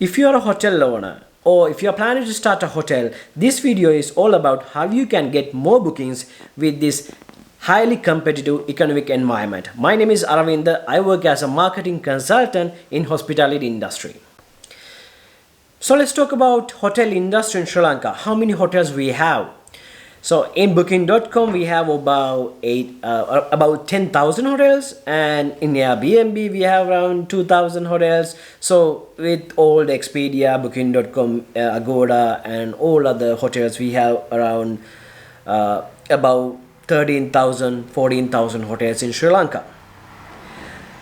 If you are a hotel owner or if you are planning to start a hotel, this video is all about how you can get more bookings with this highly competitive economic environment. My name is Aravinda. I work as a marketing consultant in hospitality industry. So let's talk about hotel industry in Sri Lanka. How many hotels we have? So in booking.com we have about 10,000 hotels, and in Airbnb we have around 2,000 hotels. So with all the Expedia, booking.com, Agoda and all other hotels, we have around about 13,000, 14,000 hotels in Sri Lanka.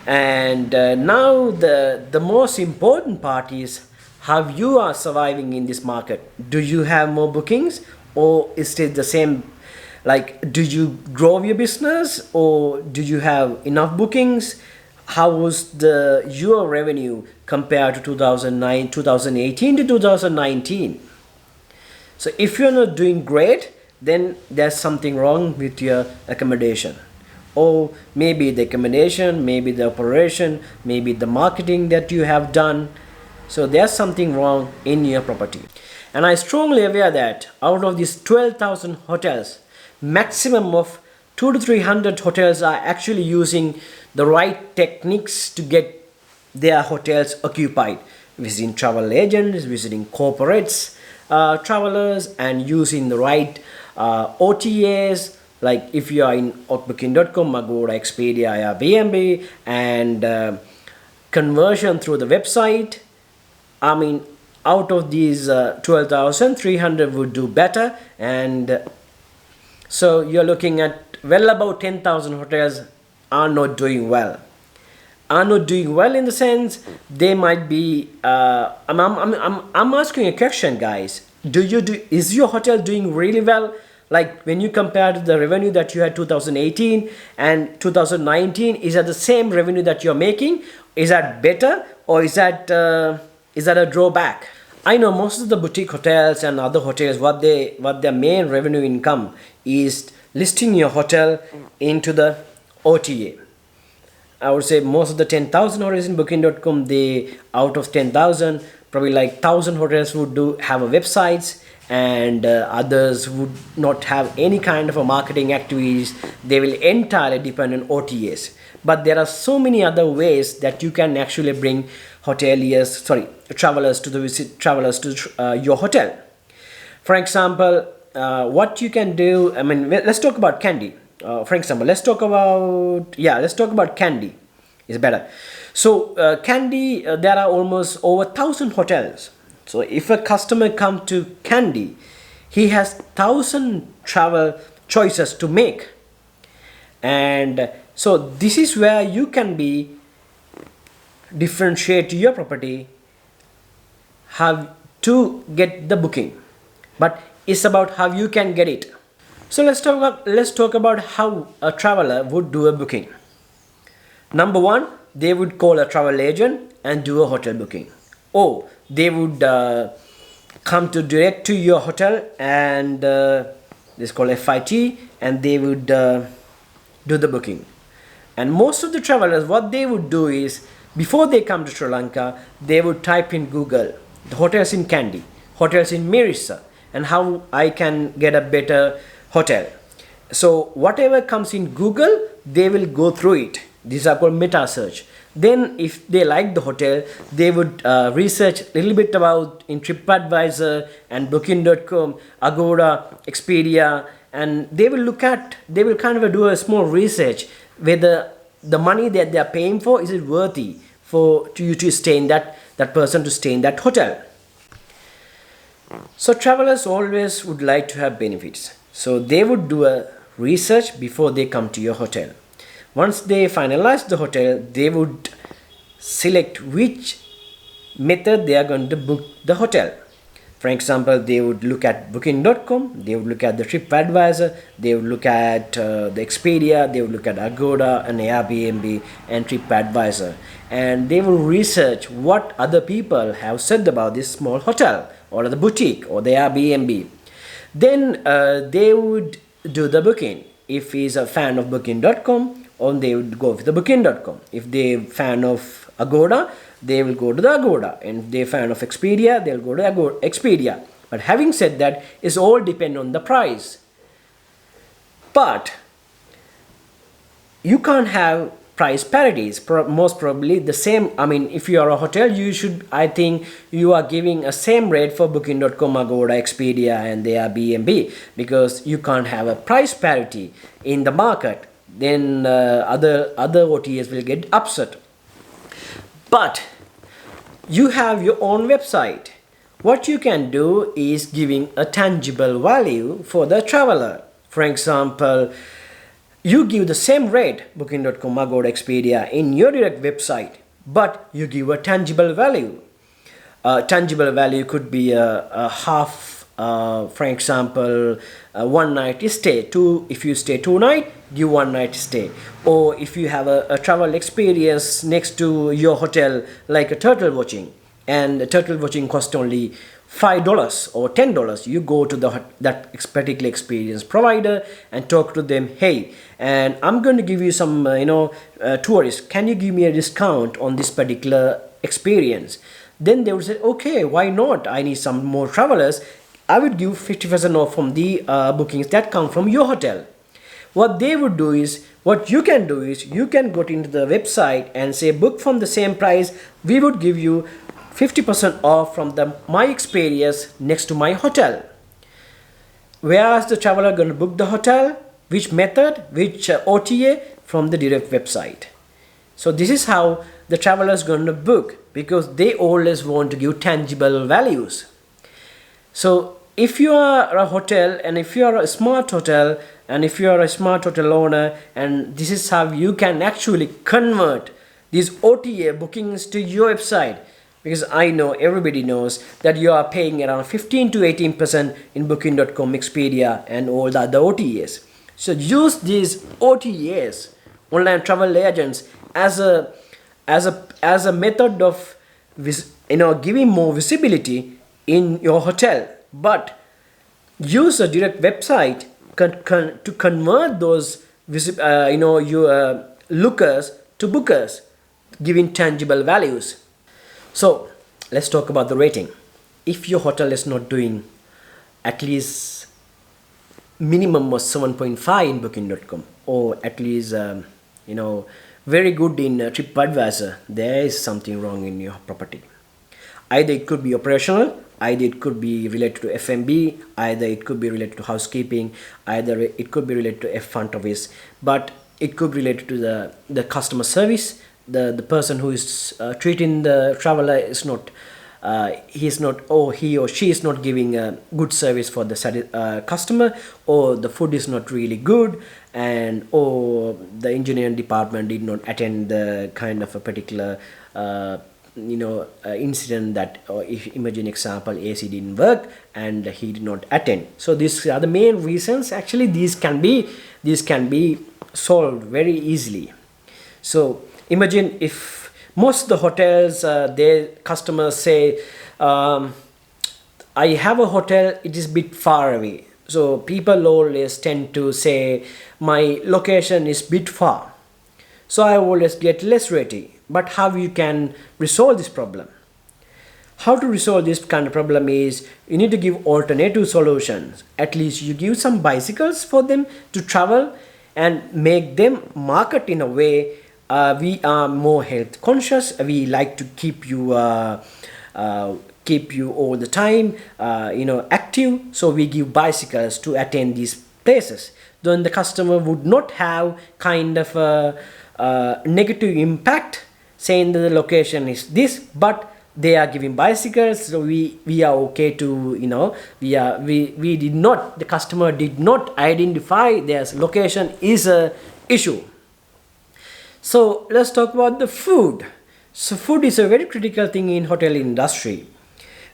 And now the most important part is how you are surviving in this market. Do you have more bookings? Or is it the same? Like, do you grow your business, or do you have enough bookings? How was your revenue compared to 2018 to 2019? So if you're not doing great, then there's something wrong with your accommodation. Or maybe the accommodation, maybe the operation, maybe the marketing that you have done. So there's something wrong in your property. And I strongly aware that out of these 12,000 hotels, maximum of 200 to 300 hotels are actually using the right techniques to get their hotels occupied. Visiting travel agents, visiting corporates, travelers, and using the right OTAs. Like if you are in booking.com, Agoda, Expedia, Airbnb, and conversion through the website. I mean, out of these 12,300 would do better, and so you're looking at well about 10,000 hotels are not doing well. Are not doing well in the sense they might be. I'm asking a question, guys. Is your hotel doing really well? Like when you compare to the revenue that you had 2018 and 2019, is that the same revenue that you're making? Is that better, or is that a drawback? I know most of the boutique hotels and other hotels, what their main revenue income is listing your hotel into the OTA. I would say most of the 10,000 hotels in booking.com, they out of 10,000, probably like 1,000 hotels would have a websites, and others would not have any kind of a marketing activities. They will entirely depend on OTAs. But there are so many other ways that you can actually bring travelers to your hotel. For example, what you can do. I mean, let's talk about Candy. For example, let's talk about Candy. Is better. So Candy, there are almost over 1,000 hotels. So if a customer comes to Candy, he has 1,000 travel choices to make, and so this is where you can differentiate your property, how to get the booking, but it's about how you can get it. So let's talk about how a traveler would do a booking. Number one, they would call a travel agent and do a hotel booking, or they would come direct to your hotel, and this is called FIT, and they would do the booking. And most of the travelers, what they would do is, before they come to Sri Lanka, they would type in Google the hotels in Kandy, hotels in Mirissa, and how I can get a better hotel. So whatever comes in Google, they will go through it. These are called meta search. Then if they like the hotel, they would research a little bit about in TripAdvisor and booking.com, Agoda, Expedia, and they will kind of do a small research whether the money that they are paying for, is it worthy for you to stay in that person to stay in that hotel. So travelers always would like to have benefits, so they would do a research before they come to your hotel. Once they finalize the hotel, they would select which method they are going to book the hotel. For example, they would look at booking.com, they would look at the TripAdvisor, they would look at the Expedia, they would look at Agoda and Airbnb and TripAdvisor, and they will research what other people have said about this small hotel or the boutique or the Airbnb. Then they would do the booking. If he's a fan of booking.com, or they would go with the booking.com. If they're fan of Agoda, they will go to the Agoda. And if they're fan of Expedia, they'll go to Expedia. But having said that, it's all depend on the price. But you can't have price parities. Most probably the same. I mean, if you are a hotel, you should, I think you are giving a same rate for booking.com, Agoda, Expedia and the Airbnb, because you can't have a price parity in the market. Then other OTAs will get upset. But you have your own website. What you can do is giving a tangible value for the traveler. For example, you give the same rate, booking.com, Agoda, Expedia, in your direct website, but you give a tangible value. Tangible value could be a half, for example, one night stay. If you stay 2 nights, give 1 night stay. Or if you have a travel experience next to your hotel, like a turtle watching, and the turtle watching cost only $5 or $10, you go to that particular experience provider and talk to them. Hey, and I'm going to give you some tourists, can you give me a discount on this particular experience? Then they would say, okay, why not, I need some more travelers. I would give 50% off from the bookings that come from your hotel. What you can do is you can go into the website and say, book from the same price, we would give you 50% off from my experience next to my hotel. Where is the traveler going to book the hotel? Which method? Which OTA? From the direct website. So this is how the traveler is going to book, because they always want to give tangible values. So if you are a hotel, and if you are a smart hotel, and if you are a smart hotel owner, and this is how you can actually convert these OTA bookings to your website. Because I know everybody knows that you are paying around 15 to 18% in booking.com, Expedia and all the other OTAs. So use these OTAs, online travel agents, as a method of giving more visibility in your hotel. But use a direct website to convert those your lookers to bookers, giving tangible values. So let's talk about the rating. If your hotel is not doing at least minimum of 7.5 in booking.com, or at least very good in TripAdvisor, there is something wrong in your property. Either it could be operational, either it could be related to F&B, either it could be related to housekeeping, either it could be related to front office, but it could be related to the customer service. The person who is treating the traveler is not, he or she is not giving a good service for the customer, or the food is not really good, or the engineering department did not attend the kind of a particular incident that, or if imagine example, AC didn't work and he did not attend. So these are the main reasons. Actually, these can be solved very easily. So imagine if most of the hotels, their customers say, I have a hotel, it is a bit far away. So people always tend to say, my location is a bit far, so I always get less rating. But how you can resolve this problem? How to resolve this kind of problem is, you need to give alternative solutions. At least you give some bicycles for them to travel and make them market in a way. We are more health conscious. We like to keep you all the time, active. So we give bicycles to attend these places. Then the customer would not have kind of a negative impact, saying that the location is this, but they are giving bicycles, so we are okay to, the customer did not identify their location is a issue. So let's talk about the food. So food is a very critical thing in hotel industry.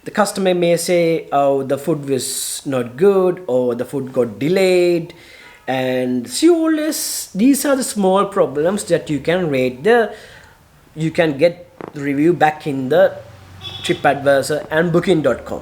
The customer may say, oh, the food was not good, or the food got delayed, and these are the small problems that you can rate you can get the review back in the TripAdvisor and booking.com.